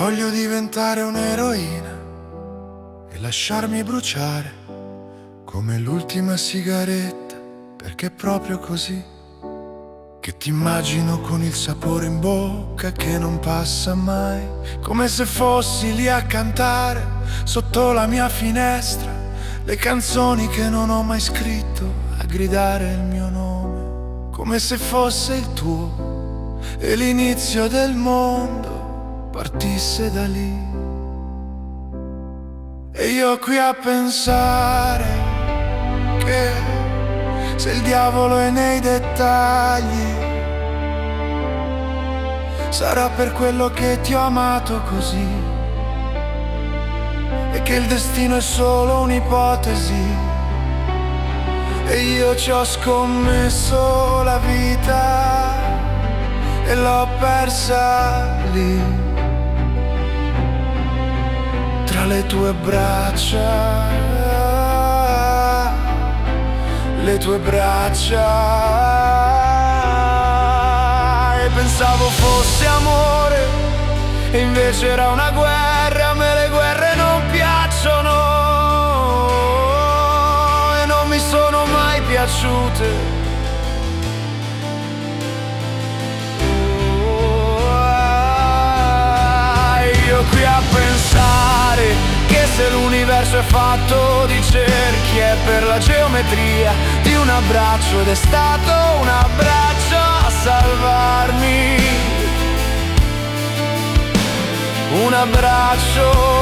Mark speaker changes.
Speaker 1: Voglio diventare un'eroina e lasciarmi bruciare come l'ultima sigaretta, perché è proprio così che ti immagino con il sapore in bocca che non passa mai, come se fossi lì a cantare sotto la mia finestra le canzoni che non ho mai scritto, a gridare il mio nome, come se fosse il tuo e l'inizio del mondo partisse da lì. E io qui a pensare che se il diavolo è nei dettagli, sarà per quello che ti ho amato così, e che il destino è solo un'ipotesi, e io ci ho scommesso la vita e l'ho persa lì tra le tue braccia, le tue braccia. E pensavo fosse amore e invece era una guerra. A me le guerre non piacciono e non mi sono mai piaciute. Io qui a pensare che se l'universo è fatto di cerchi è per la geometria di un abbraccio, ed è stato un abbraccio a salvarmi, un abbraccio